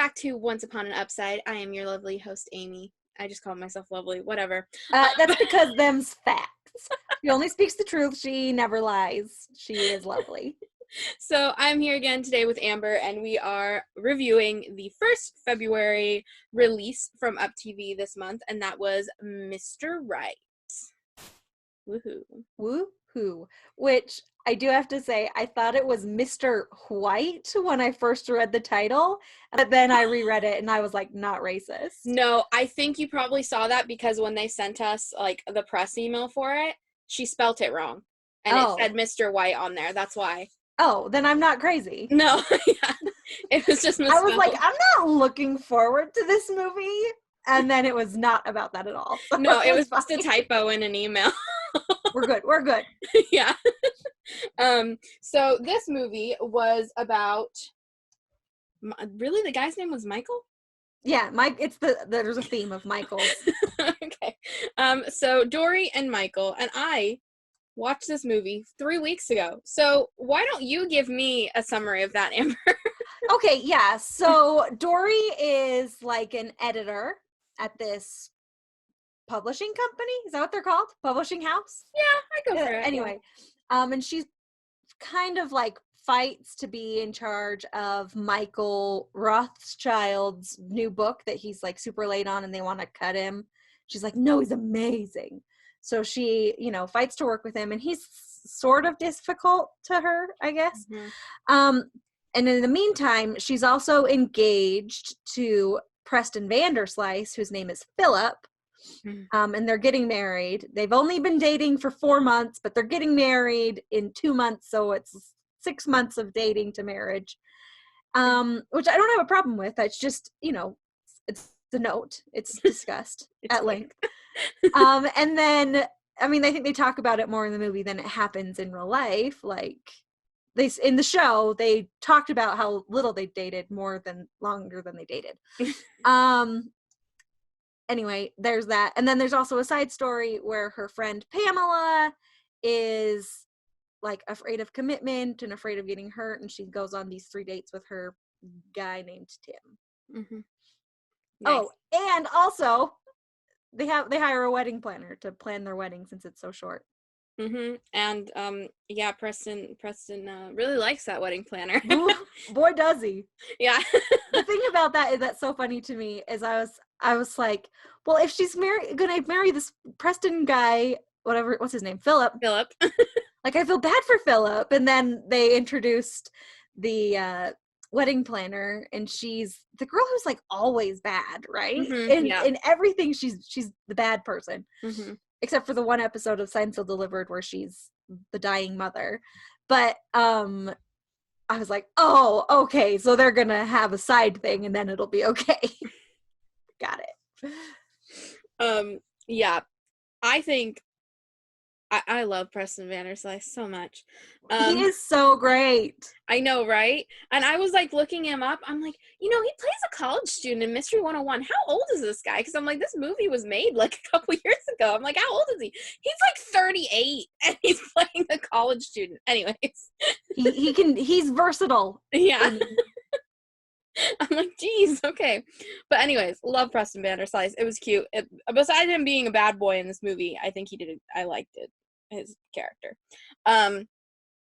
back to Once Upon an Upside. I am your lovely host, Amy. I just called myself lovely, whatever. That's because them's facts. She only speaks the truth. She never lies. She is lovely. So I'm here again today with Amber, and we are reviewing the first February release from Up TV this month, and that was Mr. Right. Woohoo. Woohoo. Which I do have to say, I thought it was Mr. White when I first read the title, but then I reread it and I was like, not racist. No, I think you probably saw that because when they sent us like the press email for it, she spelt it wrong. And it said Mr. White on there. That's why. Oh, then I'm not crazy. No, yeah. It was just misspelled. I was like, I'm not looking forward to this movie. And then it was not about that at all. So no, it was just a typo in an email. We're good. Yeah. So this movie was about, really, the guy's name was Michael? Yeah, there's a theme of Michaels. Okay. So Dory and Michael, and I watched this movie 3 weeks ago. So why don't you give me a summary of that, Amber? Okay, yeah. So Dory is like an editor at this publishing company. Is that what they're called? Publishing house? Yeah, I go for it. Anyway, and she's kind of like fights to be in charge of Michael Rothschild's new book that he's like super late on and they want to cut him. She's like, no, he's amazing. So she, fights to work with him, and he's sort of difficult to her, I guess. Mm-hmm. And in the meantime, she's also engaged to Preston Vanderslice, whose name is Philip. Mm-hmm. And they're getting married. They've only been dating for 4 months, but they're getting married in 2 months. So it's 6 months of dating to marriage, which I don't have a problem with. It's just, it's the note. It's discussed at length. And then, I think they talk about it more in the movie than it happens in real life. Like, in the show, they talked about how little they dated longer than they dated. Anyway, there's that. And then there's also a side story where her friend Pamela is like afraid of commitment and afraid of getting hurt, and she goes on these 3 dates with her guy named Tim. Mm-hmm. Nice. Oh, and also they hire a wedding planner to plan their wedding since it's so short. Mm-hmm. And yeah, Preston really likes that wedding planner. Boy, does he. Yeah. The thing about that is that's so funny to me is I was like, well, if she's gonna marry this Preston guy, what's his name, Philip. Like, I feel bad for Philip. And then they introduced the wedding planner, and she's the girl who's like always bad, right? Mm-hmm, in everything, she's the bad person. Mm-hmm. Except for the one episode of Seinfeld Delivered where she's the dying mother. But I was like, oh, okay, so they're gonna have a side thing and then it'll be okay. Got it. Yeah. I think I love Preston Vanderslice so much. He is so great. I know, right? And I was like looking him up. I'm like, he plays a college student in Mystery 101. How old is this guy? Because I'm like, this movie was made like a couple years ago. I'm like, how old is he? He's like 38 and he's playing a college student. Anyways. He's versatile. Yeah. I'm like, geez, okay. But anyways, love Preston Vanderslice. It was cute. Besides him being a bad boy in this movie, I think I liked it. His character.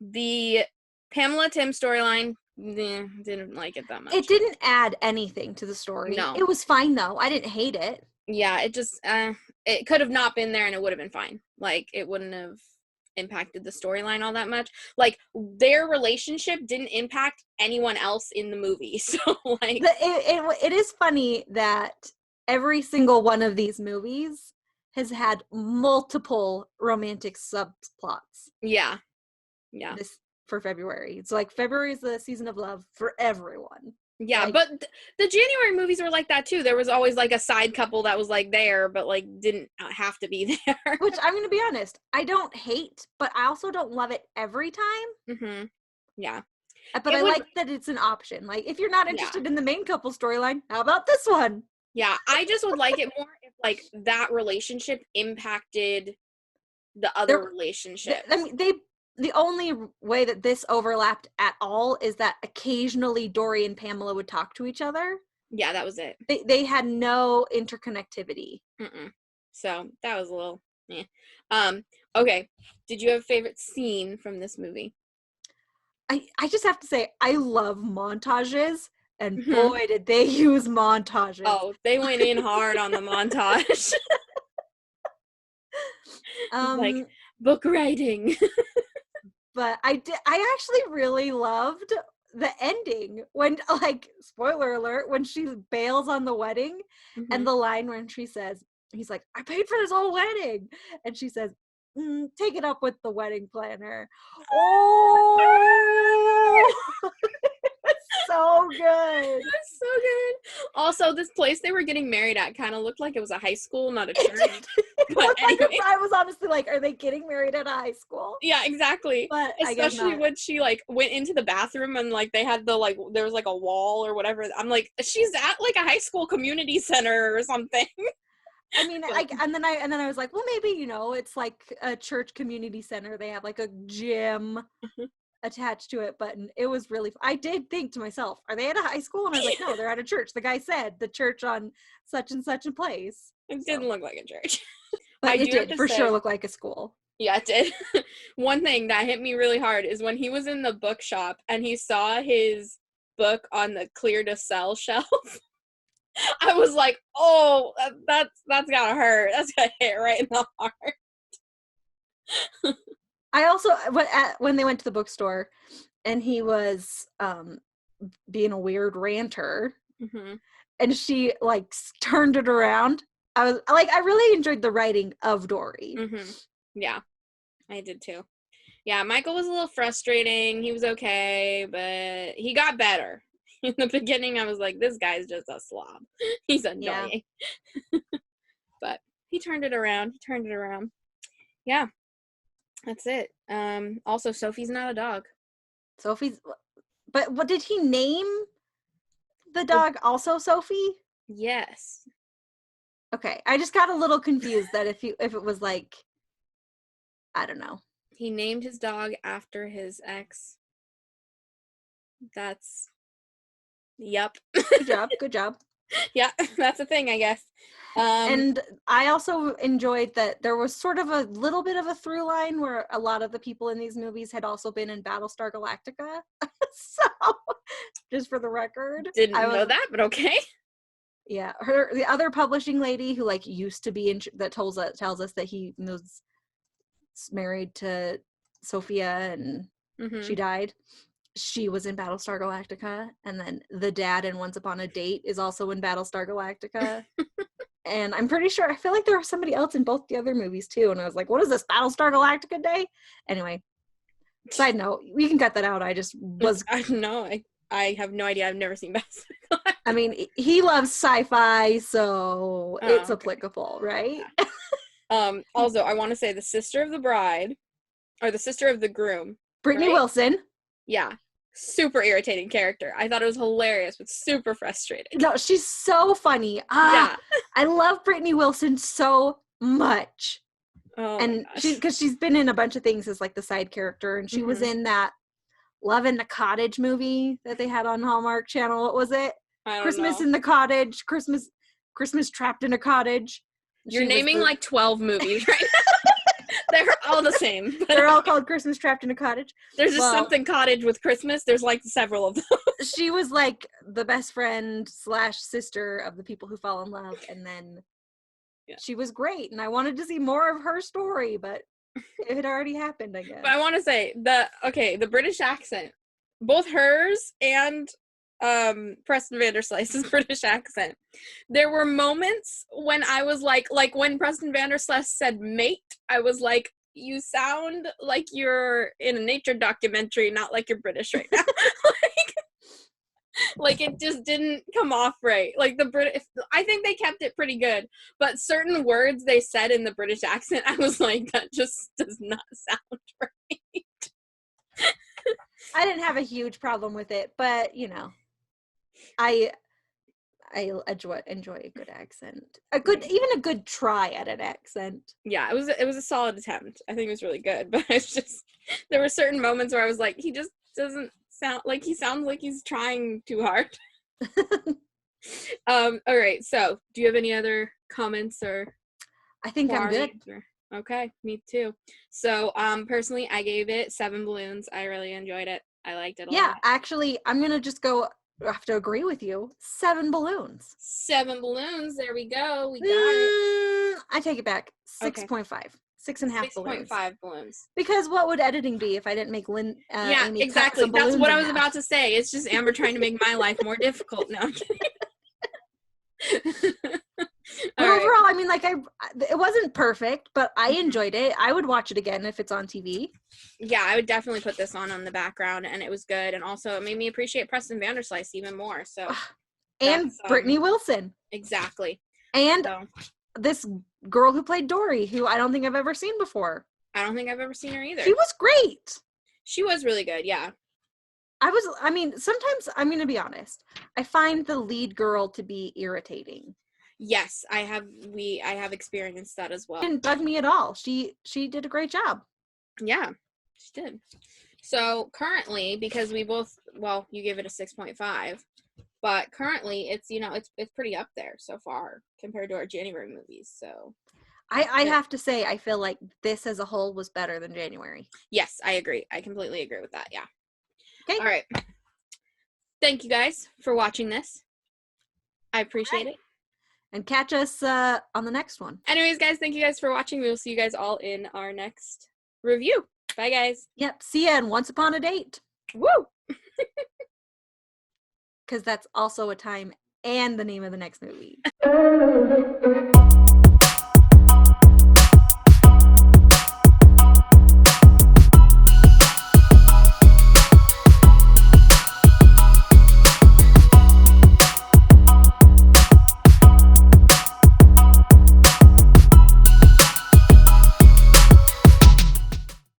The Pamela Tim storyline, didn't like it that much. It didn't add anything to the story. No. It was fine though. I didn't hate it. Yeah, it just it could have not been there and it would have been fine. Like, it wouldn't have impacted the storyline all that much. Like, their relationship didn't impact anyone else in the movie. So like it is funny that every single one of these movies has had multiple romantic subplots. Yeah. For February. It's like February is the season of love for everyone. Yeah, but the January movies were like that too. There was always like a side couple that was like there, but like didn't have to be there. Which, I'm going to be honest, I don't hate, but I also don't love it every time. Mm-hmm. Yeah. But I like that it's an option. Like, if you're not interested in the main couple storyline, how about this one? Yeah, I just would like it more if like that relationship impacted the other relationship. The only way that this overlapped at all is that occasionally Dory and Pamela would talk to each other. Yeah, that was it. They had no interconnectivity. Mm-mm. So that was a little okay. Did you have a favorite scene from this movie? I just have to say, I love montages, and Hmm. boy, did they use montages. Oh, they went in hard on the montage. Like Um, book writing. but I actually really loved the ending when, like, spoiler alert, when she bails on the wedding, Hmm. and the line when she says, he's like, I paid for this whole wedding, and she says, take it up with the wedding planner. Oh, it's so good. That's so good. Also, this place they were getting married at kind of looked like it was a high school, not a It church. did. It But looked like anyway, I was honestly like, are they getting married at a high school? yeah, exactly. But I guess Especially not. when she like went into the bathroom and like they had the like there was like a wall or whatever. I'm like, she's at like a high school community center or something. I mean, But and then I was like, well, maybe, it's like a church community center. They have like a gym attached to it, but it was really. I did think to myself, are they at a high school? And I was like, no, they're at a church. The guy said the church on such and such a place. it So, didn't look like a church. but I it do have did to for sure say, look like a school. yeah, it did. One thing that hit me really hard is when he was in the bookshop and he saw his book on the clear to sell shelf. I was like, oh, that's gotta hurt. That's gonna hit right in the heart. I also when they went to the bookstore, and he was being a weird ranter, Hmm. and she like turned it around. I was like, I really enjoyed the writing of Dory. Hmm. Yeah, I did too. Yeah, Michael was a little frustrating. He was okay, but he got better. In the beginning, I was like, this guy's just a slob. He's Yeah. annoying. But he turned it around. He turned it around. Yeah, that's it. Also, Sophie's not a dog. Sophie's, but what did he name the The- dog? Also Sophie? yes. Okay, I just got a little confused that if it was like, I don't know. He named his dog after his ex. That's, yep. Good job, good job. Yeah, that's a thing, I guess. And I also enjoyed that there was sort of a little bit of a through line where a lot of the people in these movies had also been in Battlestar Galactica. So, just for the record, Didn't know that, but okay. yeah, the other publishing lady who like used to be in that tells us that he was married to Sophia and she Mm-hmm. died. She was in Battlestar Galactica, and then the dad in Once Upon a Date is also in Battlestar Galactica. And I'm pretty sure, I feel like there was somebody else in both the other movies too. And I was like, what is this, Battlestar Galactica Day? Anyway, side note, we can cut that out. I just was, I don't know. I have no idea. I've never seen Battlestar Galactica. I mean, he loves sci-fi, so it's Oh, okay. applicable, right? Yeah. Also, I want to say the sister of the bride, or the sister of the groom, Brittany right? Wilson. Yeah. Super irritating character. I thought it was hilarious, but super frustrating. No, she's so funny. Yeah. I love Brittany Wilson so much. Oh my And gosh. because she's been in a bunch of things as like the side character, and she was Mm-hmm. in that Love in the Cottage movie that they had on Hallmark Channel. What was it? I don't Christmas know. in the Cottage. Christmas Trapped in a Cottage. You're naming like 12 movies right now. They're all the same. They're all called Christmas Trapped in a Cottage. There's just Well, something cottage with Christmas. There's like several of them. she was like the best friend / sister of the people who fall in love, and then Yeah. she was great, and I wanted to see more of her story, but it had already happened, I guess. But I want to say the British accent, both hers and Preston Vanderslice's British accent. There were moments when I was like when Preston Vanderslice said mate, I was like, you sound like you're in a nature documentary, not like you're British right now. like it just didn't come off right. Like the British, I think they kept it pretty good, but certain words they said in the British accent, I was like, that just does not sound right. I didn't have a huge problem with it, but I enjoy a good accent, even a good try at an accent. Yeah, it was a solid attempt. I think it was really good, but it's just there were certain moments where I was like, he just doesn't sound like he sounds like he's trying too hard. All right. So, do you have any other comments or I think I'm good. Okay, me too. So, personally, I gave it 7 balloons. I really enjoyed it. I liked it a Yeah, lot. actually, I'm gonna just go. I have to agree with you. 7 balloons. 7 balloons. There we go. We got it. I take it back. Okay. 6.5. 6.5 balloons. 6.5 balloons. Because what would editing be if I didn't make Yeah, Amy cut exactly. some That's balloons what I in was half? about to say. It's just Amber trying to make my life more difficult. No, I'm kidding. But All right. overall, I mean, like, it wasn't perfect, but I enjoyed it. I would watch it again if it's on TV. Yeah, I would definitely put this on the background, and it was good. And also, it made me appreciate Preston Vanderslice even more. So, And Brittany Wilson. Exactly. And So, this girl who played Dory, who I don't think I've ever seen before. I don't think I've ever seen her either. She was great. She was really good, yeah. I mean, sometimes, I'm going to be honest, I find the lead girl to be irritating. Yes, I have experienced that as well. It didn't bug me at all. She did a great job. Yeah, she did. So currently, because we both, well, you gave it a 6.5, but currently it's, it's pretty up there so far compared to our January movies. So I have to say, I feel like this as a whole was better than January. Yes, I agree. I completely agree with that. Yeah. Okay. All right. Thank you guys for watching this. I appreciate it. And catch us on the next one. Anyways, guys, thank you guys for watching. We will see you guys all in our next review. Bye, guys. Yep. See ya in Once Upon a Date. Woo! Because that's also a time and the name of the next movie.